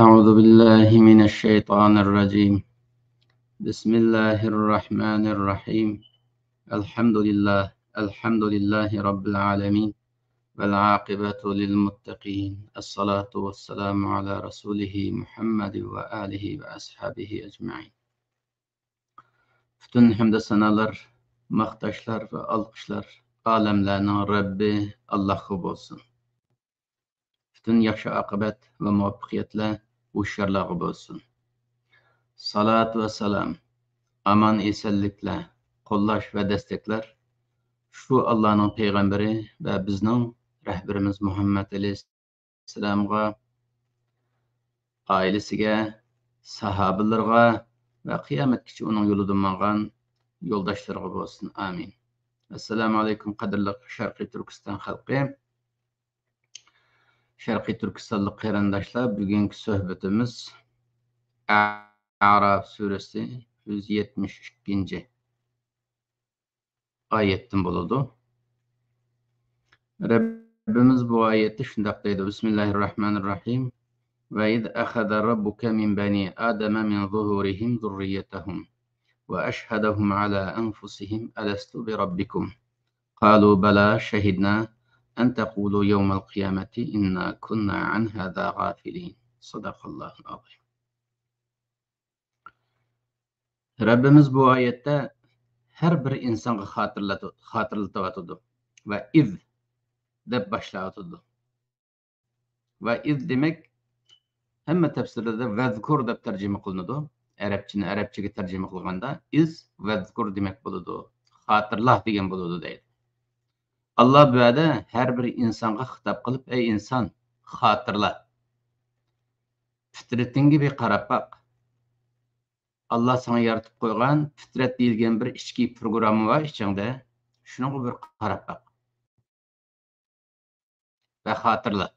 أعوذ بالله من الشيطان الرجيم. بسم الله الرحمن الرحيم. الحمد لله رب العالمين، والعاقبة للمتقين. الصلاة والسلام على رسوله محمد وآله وأصحابه أجمعين. Bütün hamd sanalar, maqtaşlar ve alqışlar alemlerinin Rabbi Allah'a olsun. Bütün yaxşı aqibet ve muvaffaqiyetler uşarlığa olsun. Salat ve selam, aman esenlikler, qollash ve destekler şu Allah'ın peygamberi ve bizning rehberimiz Muhammed Aleyhisselam'a, ailesiga, sahabelerine ve kıyametkiçe onun yolundan mangan yoldaşlarına olsun. Amin. Esselamu aleyküm kadirli Şarkı Türkistan halkı. Şarkı Türkistanlı qarindoshlar, bugünkü sohbetimiz A'raf suresi 172. ayetten buludu. Rabbimiz bu ayette şundaq deydi: Bismillahirrahmanirrahim. Ve iz ahada rabbuka min bani adama min zuhurihim zurriyetahum ve ashhadahum ala anfusihim alastu bi rabbikum qalu bala shahidna en taqulu yawmal kıyameti inna kunna an hada gafilin. Sadakallahul azim. Rabbimiz bu ayette her bir insanga hatırlatıdı ve iz deb başlatıdı. Ve iz demek hem tefsirde vezkur deb tercüme kılındı. Arapçaga tercüme kılganda iz vezkur demek buludu. Hatırla degen buludu deydi. Allah bu yerda her bir insanga hitap kılıp, ey insan hatırla. Fitretinge bir qarab bak. Allah sana yaratıp koygan fitret deyilgen bir içki programı var içinde. Şuna bir qarab bak. Ve hatırla.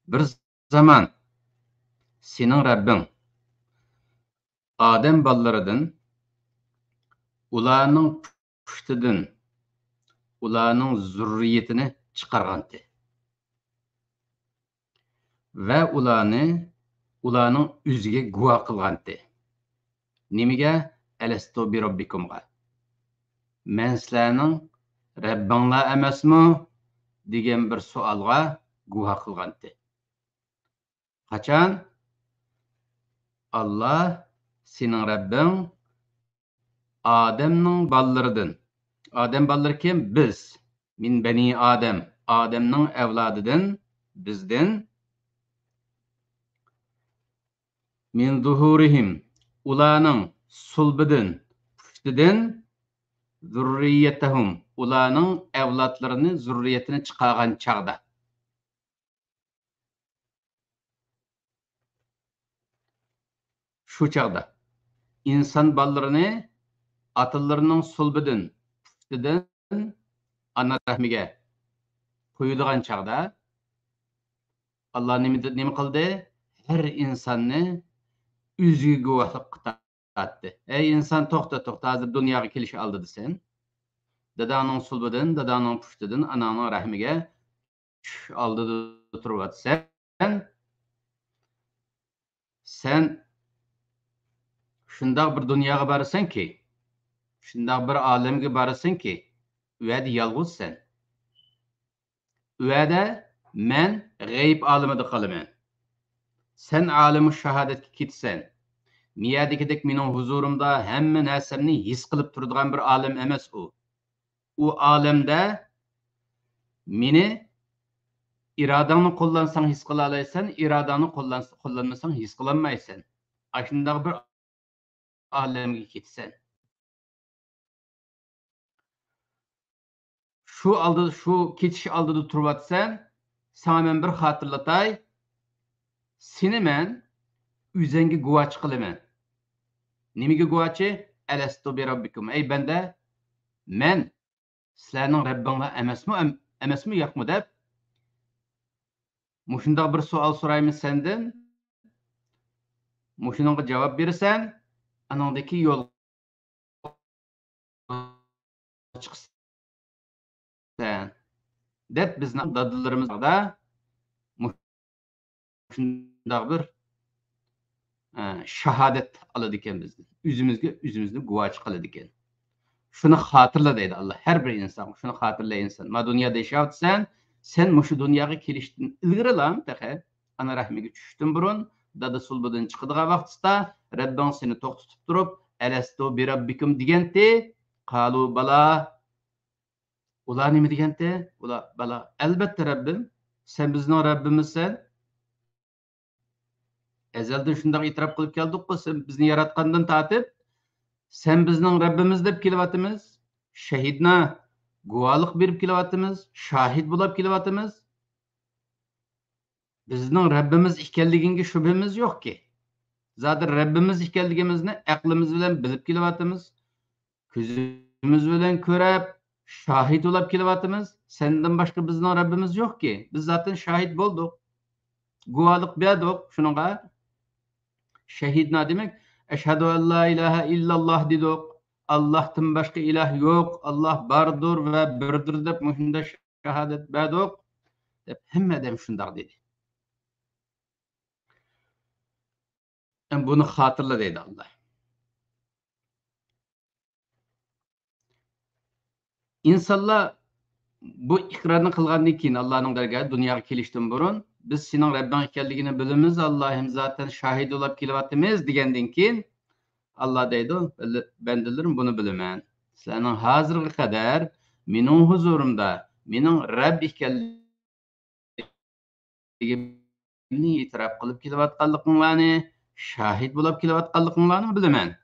Bir zaman senin Rabbin Adem ballarıdın, ularning pushtidan ularning zurriyetini chiqargandi ve ularning o'ziga guvoh qilgandi. Nimaga? Alastu bi robbikumga. Men sizlarning Rabbinglar emasmi degan bir savolga guvoh qilgandi. Qachon? Allah sening Rabbing Ademning ballarıdın. Adem balları kim? Biz. Min bani Adem. Ademning evladıdın. Bizden. Min zuhurihim. Ularning sulbidin. Pushtidan. Zurriyetahum. Ularning evlatlarını, zurriyetini çıkargan çağda. Şu çağda. İnsan ballarını atalarının sulbidin. Pushtidan. Ana rahmiga koyulgan çağda Allah nima qildi? Her insanni o'ziga guvohlik qildi. Ey insan, to'xta, hozir dunyoga kelish oldi sen. Dadaning sulbidan, dadaning pushtidan, ananing rahmiga oldida turyapsan. Sen shundoq bir dunyoga borasanki, shundoq bir olamga borasanki, u yerda yolg'izsan. U yerda men g'ayb olimida qolaman. Sen alimi shahodatga ketsan. Miyadagidek mening huzurumda hamma narsamni his qilib turadigan bir olim emas u. U olamda meni irodangni qo'llansang his qila olasan, irodangni qo'llanmasang his qilolmaysan. Ashundoq bir olamga ketsan. Şu ketiş oldida turibsan, sana men bir hatırlatay. Seni men o'zingga guvohchi qilaman. Nimaga guvohchi? Alastu bi robbikum. Ey banda, men sizlarning Rabbinglar emasmi yo'qmi deb mushundoq bir savol so'raymiz sendan. Mushunga javob berasan, anandaki yo'l chiqsan deb bizning dadalarimizda bir shahodat oladi ekan bizni. O'zimizni guvoch qiladi ekan. Shuni xotirla deydi Alloh. Har bir inson shuni xotirla inson. Ma dunyoda yashayapsan, sen mushu dunyoga kelishdan ilgarilam taqa ana rahmiga tushishdan burun dada sulbidan chiqadigan vaqtda Rabbing seni to'xtatib turib, alastu bi robbikum deganda, qalu bala. Ular nima deganda? Ular bala, albatta Rabbim, sen bizning Rabbimizsan. Ezelden shunday e'tirof qilib keldik-ku, sen bizni yaratgandan tortib, sen bizning Rabbimiz deb kelyapmiz. Shahidna guvohlik berib kelyapmiz, shahid bo'lib kelyapmiz. Bizning Rabbimiz ekanligiga shubhamiz yo'qki. Zaten Rabbimiz ekanligimizni aqlimiz bilan bilib kelyapmiz. Ko'zimiz bilan ko'rib, shahid bo'lib kelyapmiz. Sendan boshqa bizning Rabbimiz yo'qki. Biz zaten shahid bo'ldik. Guvohlik berdik shuningga. Şehidna demek, eşhedü en la ilahe illallah dedik. Allah'tan başka ilah yok. Allah bardır ve birdir dep muhimde şehadet berdik. Dep hemmedem şundak dedi. Bunu hatırla dedi Allah. İnsanlar bu ikrarını kılgandan keyin Allah'ın dergahı dünyaya kelishdan burun biz senin Rabbin ekanligini bilimiz, Allah'ım zaten şahid olup kelyapmiz degenden keyin Allah deydi, bendelerim bunu bilemen. Senin hazırga kadar mening huzurumda mening Rabb ekanligimni itiraf qilib kelayotganliginglarni, shahid bo'lib kelayotganliginglarni bilaman.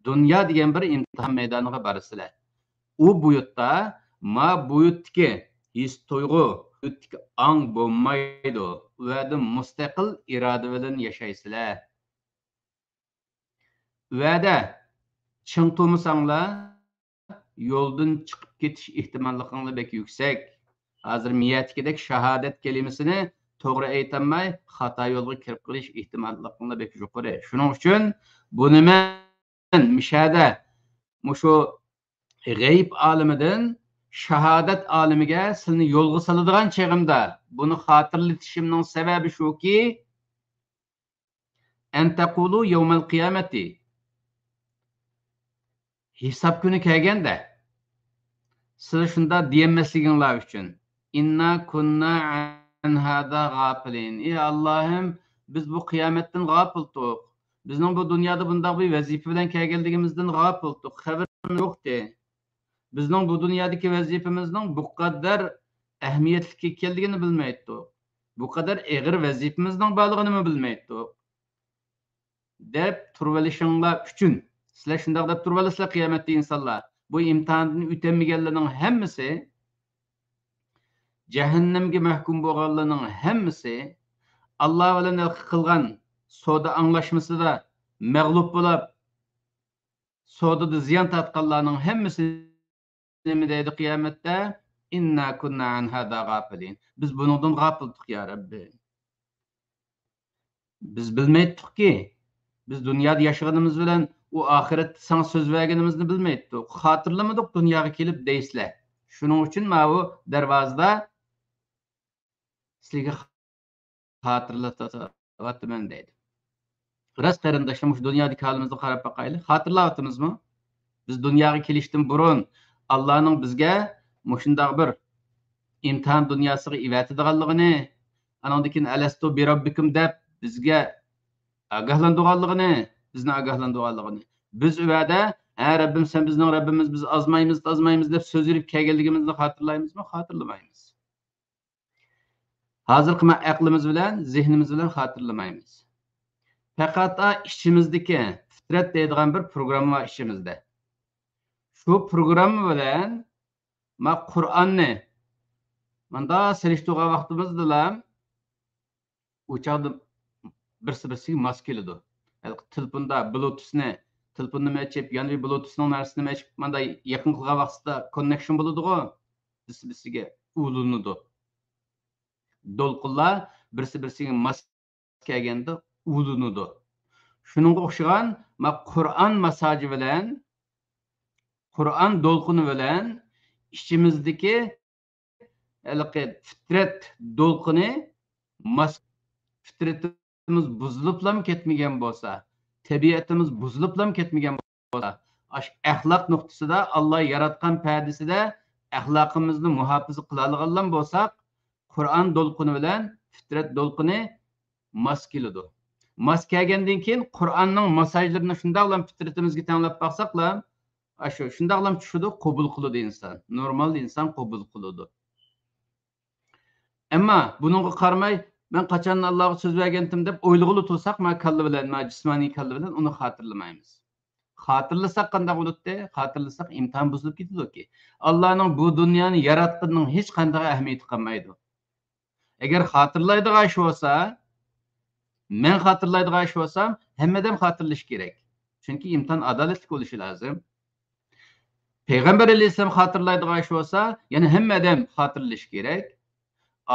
Dünya degan bir imtihon maydoniga borsizlar. U buyutda ma buyutdagi his to'yg'u, buyutdagi ong bo'lmaydi. U yerda mustaqil iroda bilan yashaysizlar. U yerda ching turmasanglar, yo'ldan chiqib ketish ehtimolligingiz bek yuksak. Hozir miyatdagidek shahodat kelimasini to'g'ri aytolmay, xato yo'lga kirib qolish ehtimolligingiz bek yuqori. Shuning uchun buni men mishada mushu g'ayb olimidan shahodat olimiga sizni yo'lga soladigan cheg'imda buni xotirlatishimning sababi shuki, an taqulu yawmal qiyamati, hisob kuni kelganda siz shunda deyamasliginglar uchun, inna kunna an hada g'afilin. Ey Allohim, biz bu qiyomatdan g'afildik. Bizning bu dunyoda bunday bir vazifa bilan kelganligimizdan g'afildik. Xabarimiz yo'qdi. Bizning bu dunyodagi vazifamizning bu qadar ahamiyatli ekanligini bilmaydik. Bu qadar og'ir vazifamizning borligini bilmaydik. Deb turvalishinglar uchun, sizlar shunday deb turvalasizlar qiyomatda insonlar. Bu imtihondan o'tamaganlarning hammasi, jahannamga mahkum bo'lganlarning hammasi Alloh bilan qilgan savdo anglashmasida mag'lub bo'lib, savdoda ziyon tortganlarning hammasi nima deydi qiyomatda? Inna kunna an hada g'afilin. Biz bundan g'afildik ya Rabbi. Biz bilmaydik-ki, biz dunyoda yashaganimiz bilan u oxiratda sana so'z berganimizni bilmaydik. Xotirlamadik dunyoga kelib deysizlar. Shuning uchun men bu darvozada sizlarga xotirlatyapman deydi. Rost qarindoshlar, shu dunyodagi holimizga qarab boqaylik. Xotirlayapmizmi? Biz dunyoga kelishdan burun Allohning bizga mushundaq bir imtihon dunyosiga ivatadiganligini, anandan keyin alastu bi robbikum deb bizga agahlandiganligini, bizni agahlandiganligini, biz u yerda ha Rabbim sen bizning Rabbimiz, biz azmaymiz deb so'z yurib kelganligimizni xotirlaymizmi? Xotirlamaymiz. Hozirgi aqlimiz bilan, zehnimiz bilan xotirlamaymiz. Faqat ichimizdagi fitrat deydigan bir programma var ichimizda. Şu programma bilan ma Qur'onni manda selishtirgan vaqtimizda o'chaqda birsi mos keladi. Telefonda telefonni machib, ya'ni Bluetoothning narsasini machib, manda yaqin qilgan vaqtda connection bo'ladi-ku, birsiga ulinadi. Dolqinlar birsiga mos kelganda ulinadi. Shuningga o'xshagan ma Qur'on masaji bilan, Qur'on dolqini bilan ichimizdagi fitrat dolqini fitratimiz buzuluplam ketmagan bo'lsa, tabiatimiz buzuluplam ketmagan bo'lsa, axloq nuqtasida Alloh yaratgan pardasida axloqimizni muhofaza qila olgan bo'lsak, Qur'on do'lqini bilan fitrat do'lqini mos keladi. Mos kelgandan keyin Qur'onning masajlarini shunday bilan fitratimizga tanlab baqsaqlar, shunday bilan tushidi, qabul qiladi inson. Normal inson qabul qiladi. Ammo buningga qaramay, men qachon Allohga so'z bergandim deb o'ylag'uli tursak, men kalla bilan, men jismoniy kalla bilan uni xotirlamaymiz. Xotirlasak qanday bo'ladi? Xotirlasak imtihon buzilib ketadi-ki. Allohning bu dunyoni yaratganining hech qanday ahamiyati qolmaydi. Agar xotirlaydigan ish bo'lsa, men xotirlaydigan ish bo'lsam, hammadan xotirlash kerak. Chunki imtihon adolatli bo'lishi lozim. Payg'ambar alayhisalom xotirlaydigan ish bo'lsa, yana hammadan xotirlash kerak.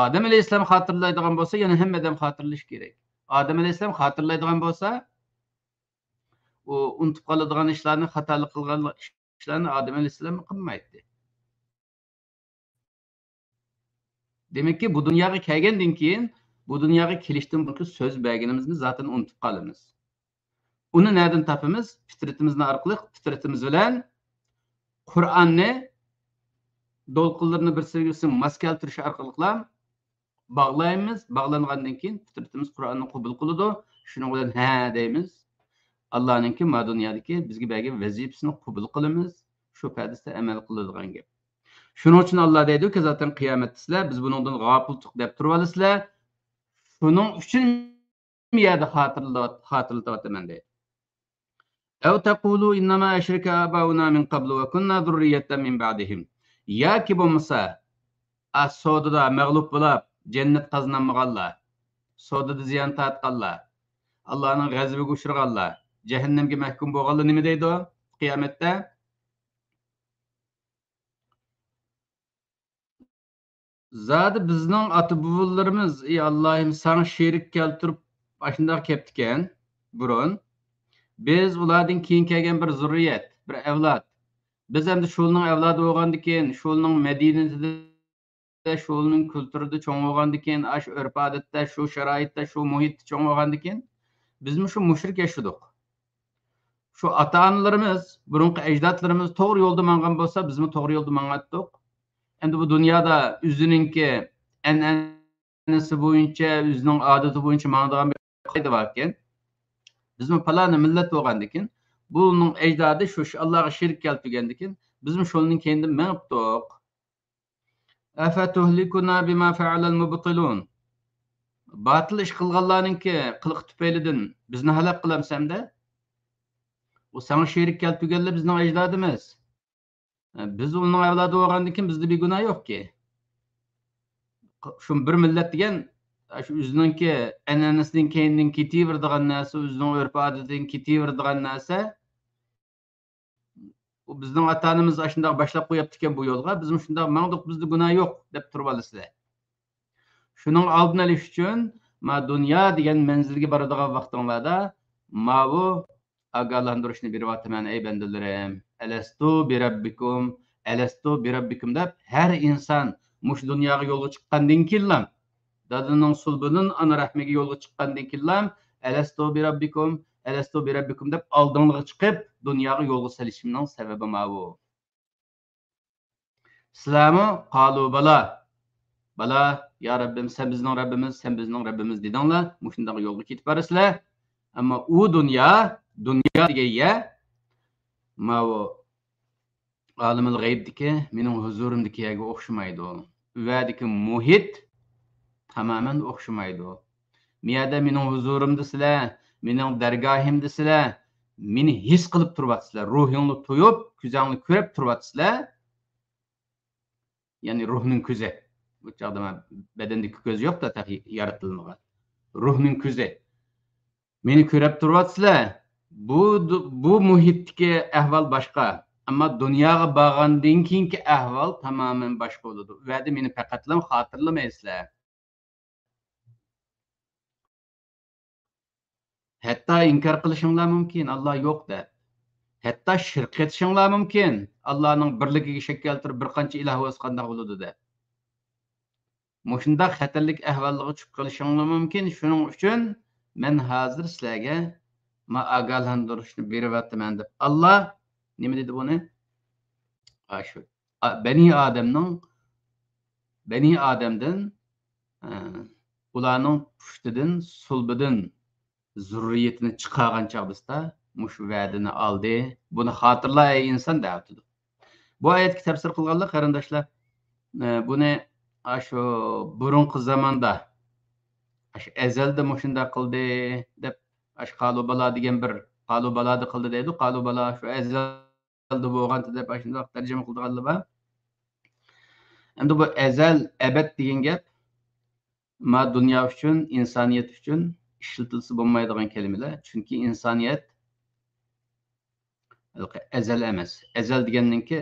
Odam alayhisalom xotirlaydigan bo'lsa, yana hammadan xotirlash kerak. Odam alayhisalom xotirlaydigan bo'lsa, u unutib qoladigan ishlarni, xatolik qilgan ishlarni Odam alayhisalom qilmaydi. Demakki, bu dunyoga kelgandan keyin, bu dunyoga kelishdan burun so'z berganimizni zaten unutib qolamiz. Uni nereden topamiz? Fitratimizni orqali, fitratimiz bilan Qur'onni do'lqinlarini bir-biriga mos keltirish orqali bog'laymiz. Bog'langandan keyin fitratimiz Qur'onni qabul qiladi. Shuning bilan ha deymiz. Allohninki ma dunyodagi bizga bergan vazifasini qabul qilamiz. Shu pardasida amal qiladigan gap. Shuning uchun Alloh deydi-ki, zaten qiyomatda sizlar biz buningdan g'ofillik deb turib olasizlar. Shuning uchun yerda xotirlataman deydi. Ev taqulu innama ashraka abauna min qablu ve kunna zurriyetten min ba'dihim. Ya ki bo'lmasa, as-sodada mag'lub bo'lib, jannat qazanmaganlar, sodada ziyon tortganlar, Allohning g'azabiga uchraganlar, jahannamga mahkum bo'lganlar nima deydi qiyomatda? Zadi bizning ota-bobolarimiz, ey Allohim, sana sherik keltirib, ashundoq keptikan burun. Biz ulardan keyin kelgan bir zurriyat, bir avlod. Biz endi shuning avlodi bo'lgandan keyin, shuning madaniyatida, shuning kulturida cho'ng bo'lgandan keyin, shu urf-odatda, shu sharoitda, shu muhitda cho'ng bo'lgandan keyin bizmi shu mushrik yashadik. Shu ota-onalarimiz, burunqi ajdodlarimiz to'g'ri yo'lda mangan bo'lsa, bizmi to'g'ri yo'lda mangatdik. Endi bu dunyoda o'zininki an'anasi bo'yicha, o'zining odati bo'yicha mangadigan bir qoida bor ekan. Bizmi palani millat bo'lgandan keyin, buning ajdodi shu Allohga shirk keltirgandan keyin, bizmi shuning keyindan mangibdik. Afatuhlikuna bima fa'alal mubtilun. Batil ish qilganlarninki qiliq tufaylidan bizni halok qilamsan-da? O sana şerik keltirganlar bizning ajdodimiz. Biz uning avlodi bo'lgandan keyin bizda bir gunoh yo'q-ki. Shu bir millat degan shu o'zininki an'anasidan keyindan ketaveradigan narsa, o'zining urf-odatidan ketaveradigan narsa. U bizning ota-onamiz shunday boshlab qo'yapti ekan bu yo'lga, bizmi shunday mangdiq, bizda gunoh yo'q deb turib olasizlar. Shuning oldini olish uchun ma dunyo degan manzilga boradigan vaqtinglarda ma bu ogohlantirishni beryapman ey bandalarim. Alastu bi rabbikum, alastu bi rabbikum deb har inson mush dunyoga yo'lga chiqqandan keyin dadining sulbining ana rahmiga yo'lga chiqqandan keyin alastu bi rabbikum, alastu bi rabbikum deb oldinga chiqib dunyoga yo'lga solishimning sababi ma bu. Sizlarmi qalu bala. Bala ya Rabbim sen bizning Rabbimiz, sen bizning Rabbimiz dedinglar. Mushunday yo'lga ketib borasizlar. Ammo u dunyo degan ma bu alimul g'aybdiki, mening huzurimdagiga o'xshamaydi. Uvadiki muhit tamamen o'xshamaydi. Miyada mening huzurimdasizlar, mening dargohimdasizlar, meni his qilib turibsizlar, ruhingni to'yib, ko'zingni ko'rib turibsizlar. Ya'ni ruhning ko'zi. Bu chaqda badandagi ko'z yo'q-da, yaratilmagan. Ruhning ko'zi. Meni ko'rib turibsizlar. Bu muhitdagi ahvol boshqa. Ammo dunyoga borgandan keyingi ahvol tamamen boshqa bo'ladi. U yerda meni faqatlam xotirlamaysizlar. Hatto inkor qilishinglar mumkin, Alloh yo'q deb. Hatto shirk etishinglar mumkin, Allohning birligiga shak keltirib bir qancha iloh o'z qanday bo'ladi deb. Muşunda xatarlik ahvallığı çıkıp kalışınız mümkün. Şunun için men hazır sizlarga ogohlantirishni beryapman deb. Allah nima dedi buni? Shu Bani Adamdan ularning pushtidan, sulbidan zurriyetini chiqargan chog'da mush va'dani oldi. Buni xotirla ey inson deyapti. Bu oyatga tafsir qilganlar qarindoshlar buni shu burunqi zamonda ezelda mushunda qildi deb qalubala degan bir qalubalada qildi deydi. Qalubala shu ezelda bo'lgan deb shunday tarjima qilganlar bor. Endi bu ezel ebed degan gap ma dunyo uchun, insoniyat uchun ishlatilsa bo'lmaydigan kelimalar. Chunki insoniyat ezel emas. Ezel deganninki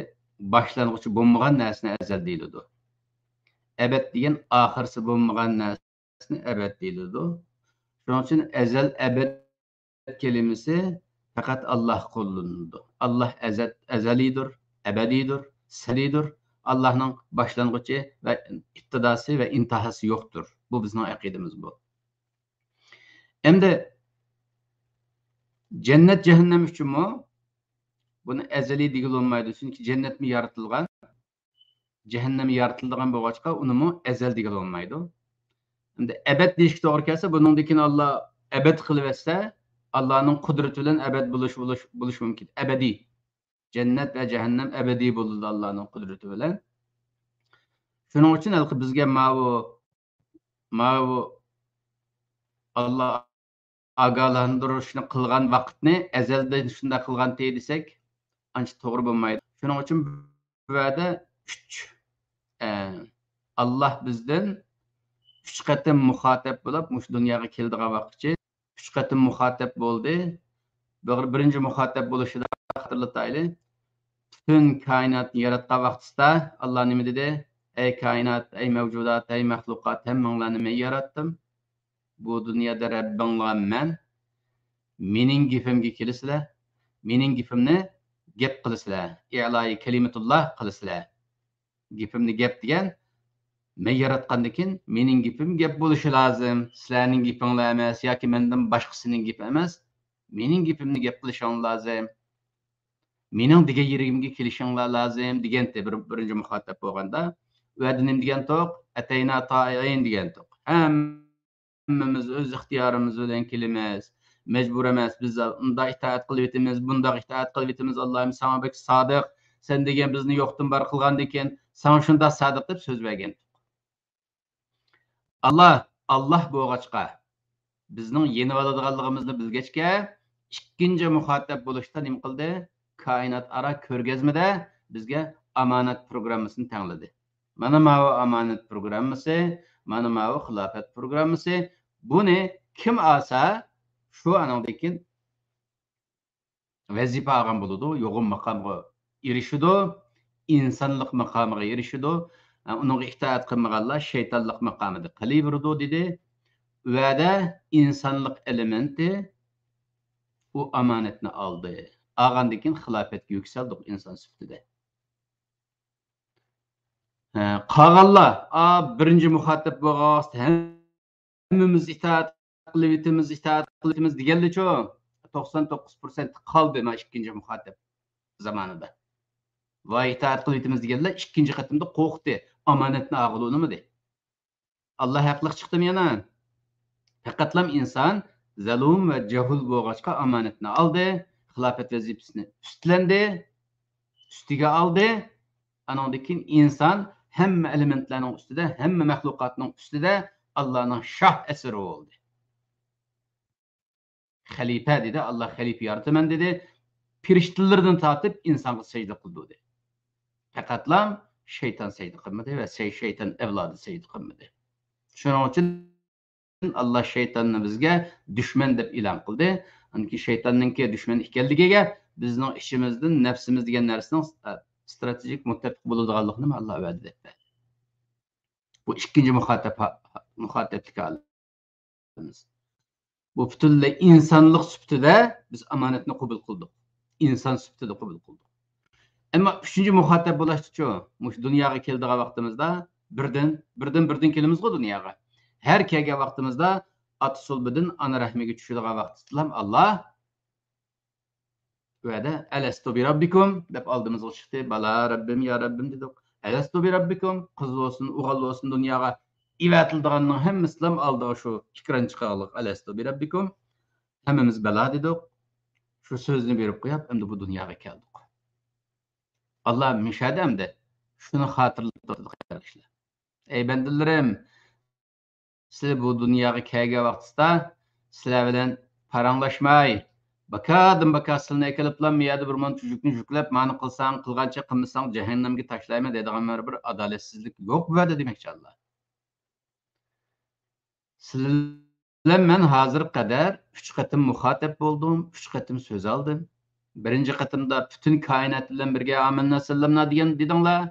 boshlang'ichi bo'lmagan narsani ezel deyiladi. Ebed degan oxirsi bo'lmagan narsani ebed deyiladi. Shuning uchun ezel ebed kelimasi faqat Alloh qo'llanadi. Alloh ezalidir, ebadidir, salidir. Allah'ın başlangıcı ve iktidası ve intihası yoktur. Bu bizim akidemiz bu. Hem de cennet cehennem için mi? Bunu ezeli değil olmaydı. Çünkü cennet mi yaratılgan? Cehennem mi yaratılgan bu açıka onu mu ezel değil olmaydı. Hem de ebed değişik doğru kelse bunun dikin Allah ebed kılıverse Allah'ın kudretiyle ebed buluş mümkün. Ebedi. Cennet ve cehennem ebedi bulundu Allah'ın kudretiyle. Şunun için bizge mavu Allah ogohlantirishni qilgan vaqtni ezelden shunda qilgan desek ancha to'g'ri bo'lmaydi. Shuning uchun bu yerda 3 Allah bizdan 3 qatim muxotib bo'lib, mush dunyoga keldigan vaqtgacha 3 qatim muxotib bo'ldi. Birinchi muxotib bo'lishida xatirlatayli. Bütün kainatni yaratgan vaqtida Allah nima dedi? Ey kainat, ey mevcudat, ey mahlukat, hemmanglarni men yaratdim. Bu dünyada Rabbinglar men. Mening gepimga kelisizlar. Mening gepimni gap qilasizlar. I'loi kalimatulloh qilasizlar. Gepimni gap degan men yaratgandan mening gepim gap bo'lishi lozim. Sizlarning gepinglar emas yoki mendan boshqasining gepi emas. Mening gepimni gap qilishing lozim. Mening degan yerimga kelishinglar lozim degan birinchi muxotib bo'lganda va'dinim degan to'q, atayna ta'in degan to'q. Hammamiz o'z ixtiyorimiz bilan kelamiz. Mecbur emas. Biz unda itoat qilib etamiz, bunda itoat qilib etamiz. Allohim sana bek sodiq. Sen degan bizni yo'qdan bar qilgandan keyin sana shunda sodiq deb so'z bergan. Allah bo'lg'achqa bizning yenib oladiganligimizni bilgachga ikkinchi muxotib bo'lishda nima qildi? Kainat ara ko'rgazmada bizga amonat programmasini tanladi. Mana mavi amonat programmasi, mana mavi xilofat programmasi. Buni kim olsa shu anandakin vazifa olgan bo'ladi, yo'g'in maqomga erishidi, insonlik maqomiga erishidi. Unga itoat qilmaganlar shaytonlik maqomida qilaveradi dedi. Va'da insonlik elementi u amonatni oldi. Olgandan keyin xilofatga yuksaldik inson sifatida. Qolganlar birinchi muxotib bo'lgan hammamiz itoat qilamiz deganlar-chu 99% qoldi mana ikkinchi muxotib zamonida. Va itoat qilamiz deganlar ikkinchi qatimda qo'rqdi. Amonatni og'ilunimidi? Allah haqliq chiqdimi yana? Faqatlam inson zalum va jahul bo'lg'achqa amonatni oldi, xilofat vazifasini ustiga oldi. Anondan keyin inson hamma elementlarning ustida, hamma maxluqotning ustida Allohning shoh asiri bo'ldi. Xalifa dedi, Allah xalifa yarataman dedi. Firishtalardan tortib insonga sajda qildi dedi. Faqatlam şeytan secde qilmadi va şeytan evladi secde qilmadi. Shuning uchun Allah şeytanni bizga dushman deb e'lon qildi. Anki şeytanninki dushman ekanligiga bizning ishimizdan nafsimiz degan narsaning strategik muttafiq bo'ladiganligini Allah va'da etdi. Bu ikkinchi muxotiblik olamiz. Bu butunlay insonlik sifatida biz amonatni qabul qildik. İnson sifatida qabul qildik. Ama üçüncü muhatap bulaştıkça, muş dünyaya keldiği vaktimizde birden kelimiz go dunyoga. Her kelgan vaqtimizda ata sulbidan ana rahmiga tushadigan vaqtda Allah Öyle elestu bi rabbikum dep aldığımız o çıktı. Bala Rabbim ya Rabbim dedik. Elestu bi rabbikum kız olsun, uğal olsun dünyaya ivetildiğinin hem İslam aldığı şu fikrin çıkarlık. Elestu bi rabbikum hemimiz bela dedik. Şu sözünü verip koyup hem de bu dünyaya geldik. Allah müşahedem de şunu hatırlatıp arkadaşlar. Ey bendilerim siz bu dünyaya kelge vaxtda sizler bilen paranlaşmay. Bakasılını ekeliplam miyadi bir man çocukni yüklep mani qilsan, qilgancha qilmasang cehennemge taşlayma dediğin bir adaletsizlik yok bu vada demekçi Allah. Sizler men hazır kadar 3 qatım muhatap boldum, 3 qatım söz aldım. Birinci qatımda bütün kainat bilen birge amenna sallamna degan dedinglar.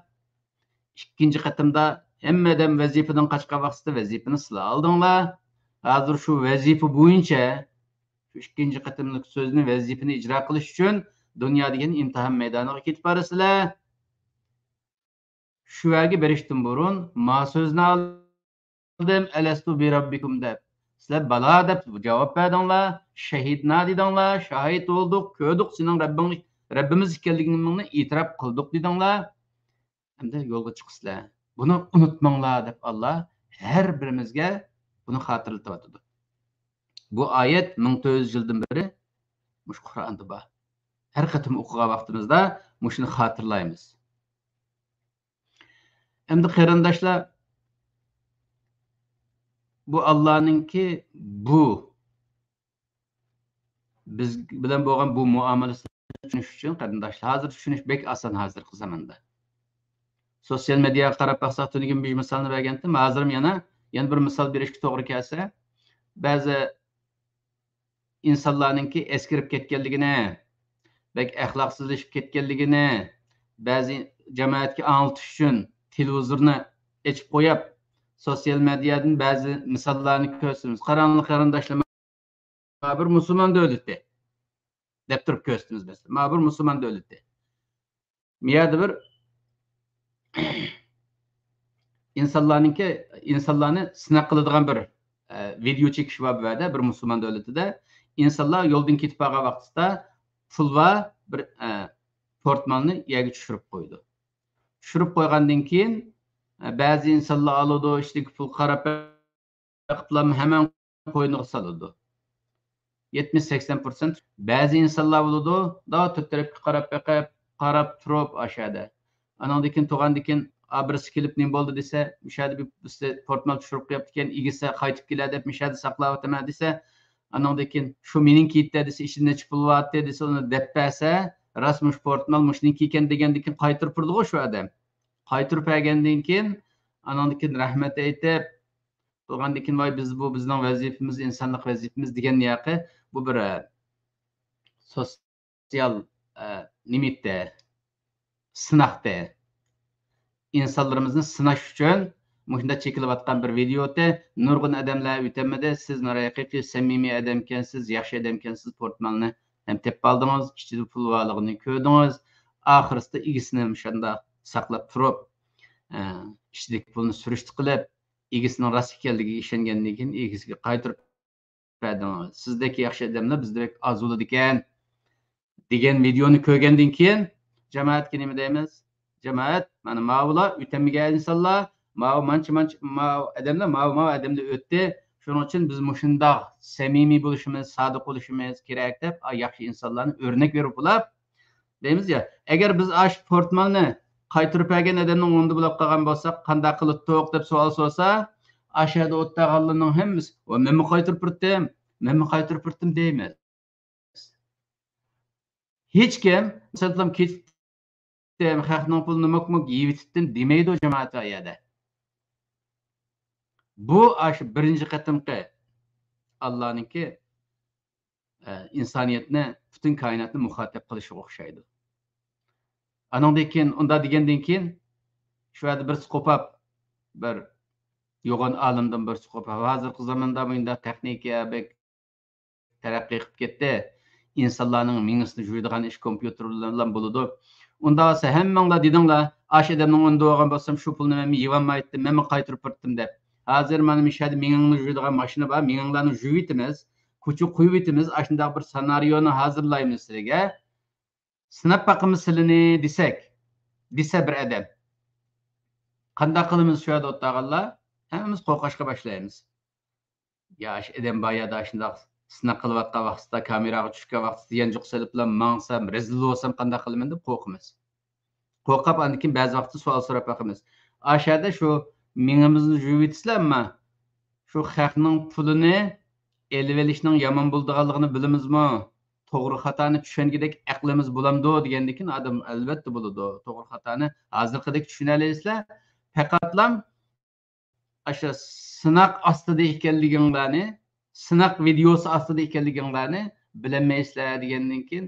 İkinci qatımda hemmeden vazifeden qaçqa vaqtda vazifani sizlar aldinglar. Hazır şu vazifa boyunca ikinci qatımlık sözünü vazifini icra qilish uchun dünya degan imtihon maydoniga ketib borasizlar. Shu yerga berishdan burun ma so'zni aldim alastu bi robbikum deb. Sizlar bala deb javob berdinglar. Shahidna dedinglar. Shahid bo'ldik, ko'rdik sening Rabbimiz ekanligingni e'tirof qildik dedinglar. Hamda yo'lga chiqsizlar. Buni unutmanglar deb Allah her birimizga buni hatırlatyapti. Bu ayet 1400 yıldan beri muş Kur'an'da var. Her katım okuğa vaktimizde muşunu hatırlayımız. Hem de kıyrandaşlar bu Allah'ın ki bu biz bilen boğan bu muamelesi düşünüş için kıyrandaşlar hazır düşünüş bek asan hazır zamanda. Sosyal medyaya qarab baksak tünügün bir misalını vergendim. Hazırım yana bir misal berişki doğru kelse bazı insanlarınki eskirip ketkenligini, bek ahlaksızlaşıp ketkenligini, bazı cemaatki anıltış için televizorunu açıp koyup, sosyal medyadan bazı misallarını görsünüz. Karanlık karandaşlama bir Müslüman devleti. Dep durup görsünüz mesela. Bir Müslüman devleti. Miyada bir insanlarını sınak kılıdığın bir video çekiş var böyle bir Müslüman devleti de. İnsanlar yoldan ketip bağa vaqtida pulva bir portmanını yerga tushirib qo'ydi. Tushirib qo'ygandan keyin ba'zi insonlar oladi, işte pul qarab qilib hemen qo'yniga soladi. 70-80% ba'zi insonlar bo'ladi, da tarafga qarab turib aşağıda. Anandan keyin to'g'andan keyin birisi kelib nima bo'ldi desa, mishada bir portman tushirib qo'yapti ekan, egisi qaytib keladi deb mishada saqlab o'taman desa, anandan keyin şu meninki desa ishini pul vatdi desa uni deb bersa, rasmush portmal mushniki ekan degandan keyin qaytirib turdi shu odam. Qaytirib bergandan keyin anandan keyin rahmat aytib, to'g'andan keyin voy biz bu bizning vazifamiz, insonlik vazifamiz degan yoqi bu bir sosyal nimitde, sınaqda insanlarımızı sınaş üçün muhunda çekilayotgan bir videoda nurgun adamlar ötemede siz haqiqiy samimiy adamkansiz, yaxshi adamkansiz portmalni hem tep aldınız, ichida pul borligini ko'rdingiz. Oxirisida egisini o'shanda saqlab turib, ichidagi pulni surishti qilib, egisining rost ekanligiga ishongandan keyin egisiga qaytirib berdingiz. Sizdagi yaxshi adamlar bizdek az bo'ladi ekan degan videoni ko'rgandan keyin jamoatga nima deymiz? Cemaat, mana mavla ütemigen insanlar, adamlar adamlar öttü. Şunun için biz muşunda samimi buluşumuz, sadık buluşumuz gerek dep, yaxshi insanlarni örnek verip bulab, deymiz ya, eğer biz aş portmanni qaytırıp bergen adamning o'rnida bulab qolgan bo'lsak, qanday qilib to'q deb savol sorsa, aşağıda o'tdaganlarning hammasi, "O men qaytırıp turdim" deymiz. Hech kim sallam ketib xalqning pulini mok yeyitibdin demaydi o cemaat ayada. Bu aşı birinci qatımqi Allah'ınki insaniyetni, bütün kainatni muhatap qilishi o'xshaydi. Anandan keyin unda degandan keyin shu yerda bir psixopat, bir yo'g'on olimdan bir psixopat hozirgi zamonda bunda texnika bek taraqqiy qilib ketdi. İnsanlarning mingisini juydigan ish kompyuterlar bilan bo'ladi. Unda olsa hemmanglar dedinglar, aş adamning unda olgan bolsam şu pulni men yeyolmaydim, men qaytırıp birdim dep. Hazır mana mishadi mingingni juydigan mashina bor, minginglarni juyib etimiz, ko'chib qo'yib etimiz, ashunday bir ssenariyoni hazırlaymiz sizlarga. Sinab baqimiz silini desa bir adam. Qanday qilamiz shu yerda o'tag'anlar? Hammamiz qo'rqashga boshlaymiz. Yosh adam boyada shundoq sinab qilayotgan vaqtda kameraga tushgan vaqtda yanchiq silib bilan mangsam, rezil bo'lsam qanday qilaman deb qo'rqamiz. Qo'rqib andan keyin ba'zi vaqtda savol so'rab baqamiz. Ashada shu mingimizni yuvib etisizlarmi? Shu xalqning pulini elib olishning yomon bo'lganligini bilamizmi? To'g'ri xatoni tushungidek aqlimiz bo'lamdi degandan keyin odam albatta bo'ladi. To'g'ri xatoni hozirgidek tushuna olasizlar. Faqatlam asha sınaq ostida ekanliginglarni, sınaq videosi ostida ekanliginglarni bilmaysizlar degandan keyin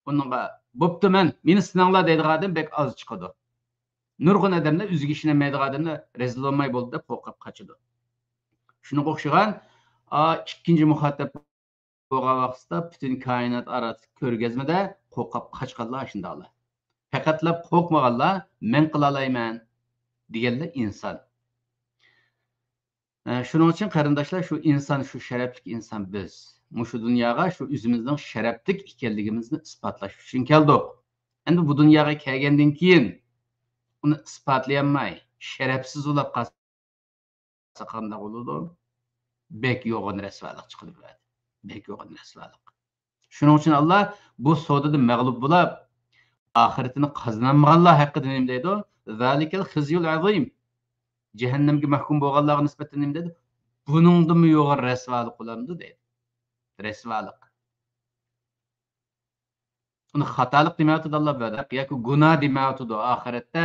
bunga bo'pti meni sinanglar deydigan odam bek oz chiqadi. Nurg'un odamlar o'ziga ishonmaydigan odamlar rezil bo'lmay bo'ldi deb qo'rqib qochadi. Shunga o'xshagan ikkinchi muhattab bo'lgan vaqtda butun koinot arası ko'rgazmada qo'rqib qochganlar shundoqlar. Faqatlab qo'rqmaganlar men qila olmayman deganlar inson. Shuning uchun qarindoshlar shu inson, shu sharafli inson biz. Shu dunyoga shu o'zimizning sharafli ekanligimizni isbotlash uchun keldik. Endi bu dunyoga kelgandan keyin uni isbotlayolmay, sharafsiz bo'lib qolsa qanday bo'ladi? Bek yo'g'on rasvolik chiqib beradi. Bek yo'g'on rasvolik. Shuning uchun Alloh bu savdoda mag'lub bo'lib, oxiratini qozonmaganlar haqida nima deydi? Zalikal khizyul azim. Cehennemge mahkum bo'lganlarga nisbatan nima dedi? Buningdimi yo'g'on rasvolik bo'lamdi deydi. Rasvolik. Uni xatolik demayapti Alloh berdi. Yoki gunoh demayapti oxiratda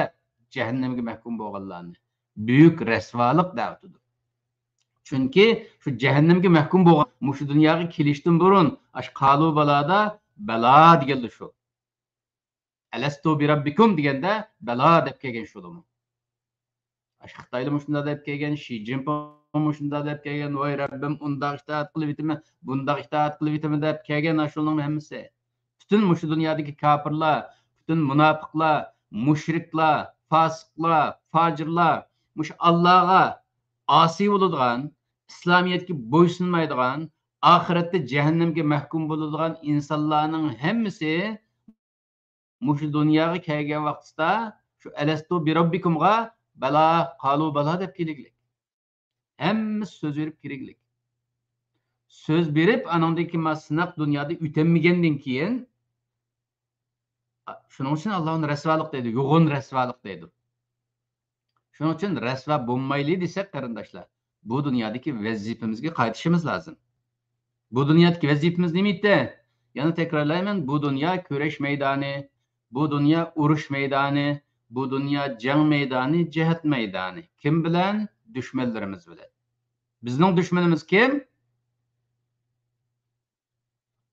cehennemge mahkum bo'lganlarni. Buyuk rasvolik deyapti. Chunki shu cehennemge mahkum bo'lgan, shu dunyoga kelishdan burun ash qalu balada balo deganlar shu. Alastu bi rabbikum deganda balo deb kelgan shudimi? Xitoyda shunda deb kelgan, Xi Jinping shunda deb kelgan, voy Rabbim undaq itoat qilib etaman, bundaq itoat qilib etaman deb kelgan shuning hammasi. Butun shu dunyodagi kofirlar, butun munofiqlar, mushriklar, fosiqlar, fojirlar, mush Allohga osiy bo'ladigan, islomiyatga bo'ysunmaydigan, oxiratda jahannamga mahkum bo'ladigan insonlarning hammasi shu dunyoga kelgan vaqtda shu alastu bi robbikumga bala qalu bala deb keliglik. Hammasi söz verib keliglik. Söz berib anandaki masnaq dunyoda o'tamagandan keyin shuning uchun Allohning rasvolik deydi, yo'g'on rasvolik deydi. Shuning uchun rasvo bo'lmayli desak qarindoshlar, bu dunyodagi vazifamizga qaytishimiz lozim. Bu dunyodagi vazifamiz nima edi? Yana takrorlayman, bu dunyo kurash maydoni, bu dunyo urush maydoni, bu dünya jang meydani, cihat meydani. Kim bilen? Düşmanlarımız bilen. Bizning düşmanımız kim?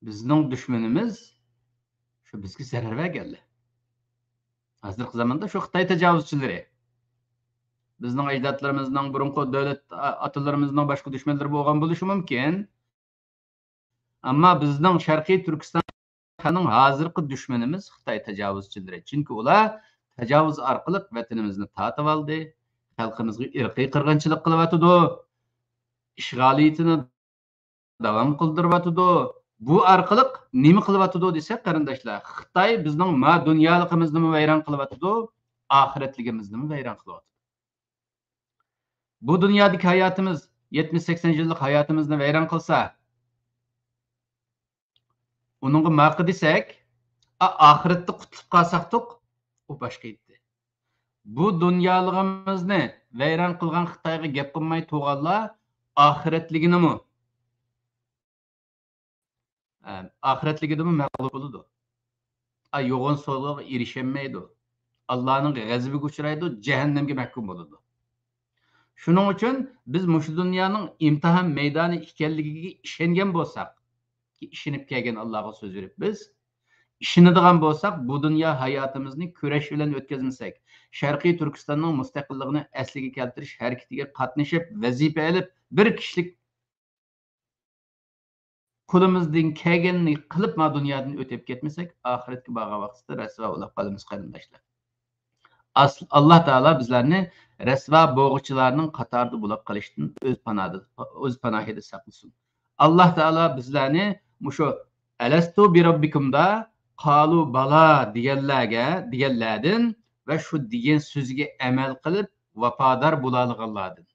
Bizning düşmanımız şu bizga zarar verganlar. Hozirgi zamonda shu Xitoy tajovuzchilari. Bizning ajdodlarimizning burunqi davlat otalarimizning boshqa düşmanlari bo'lgan bo'lishi mumkin. Ammo bizning Sharqiy Turkistonning hozirgi düşmanimiz Xitoy tajovuzchilari. Chunki ular tajovuz orqali vatanimizni tatib oldi, xalqimizga irqiy qirg'inchilik qilyotdi, ishg'oliyatini davom qildiryotdi. Bu orqali nima qilyotdi desak qarindoshlar, Xitoy bizning dunyoligimizni vayron qilyotdi, oxiratligimizni vayron qilyotdi. Bu dunyodagi hayotimiz 70-80 yillik hayotimizni vayron qilsa, uningga maqi desak, oxiratda qutulib qolsaqdiq, o başqa edi. Bu dunyoligimizni vayron qilgan Xitoyga gap qilmay to'g'anlar oxiratliginimi? Oxiratligidimi mag'lub bo'ladi. Yo'g'on so'zga erishmaydi. Allohning g'azabiga uchraydi, jahannamga mahkum bo'ladi. Shuning uchun biz shu dunyoning imtihon maydoni ekanligiga ishongan bo'lsak, ishonib kelgan Allohga so'z berib biz ishonadigan bo'lsak, bu dunyo hayotimizni kurash bilan o'tkazmasak, Sharqiy Turkistonning mustaqilligini asliga keltirish harakatiga qatnashib, vazifa olib, bir kishilik Kulumuzdan kelganini qilib ma dunyodan o'tib ketmasak, oxiratga borgan vaqtda rasvo bo'lib qolamiz qarindoshlar. Allah Taala bizlarni rasvo bo'g'uvchilarning qatorida bo'lib qolishdan o'z panohida saqlasin. Allah Taala bizlarni mushu alastu bi robbikumda qalu bala deganlardan va shu degan so'zga amal qilib vafodor bo'ladiganlardan.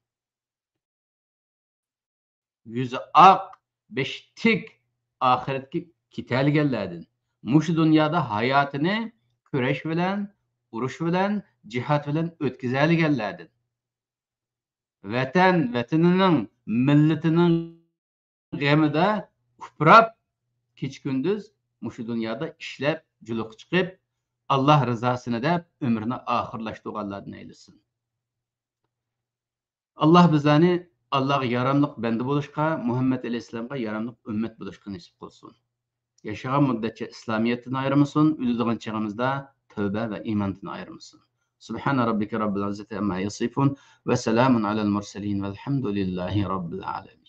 Yüzü ak, beş tik ahiretki kitelgellerden. Muş dünyada hayatını küreş bilen, uruş bilen, cihat bilen ötkizergellerden. Vatanının, milletinin gemide kuprap keç gündüz muş dünyada işlep, cülük çıkıp Allah rızasını da ömrünü ahırlaştırganlardan eylesin. Allah bizani Allah'a yaramlık bende buluşka, Muhammed Aleyhisselam'a yaramlık ümmet buluşka nasip olsun. Yaşayan müddetçe İslamiyet'ten ayrılmasın, ülüdüğün çağımızda tövbe ve imandan ayrılmasın. Subhane Rabbike Rabbil İzzeti amma yasifun ve selamun alel murselin velhamdülillahi Rabbil alemin.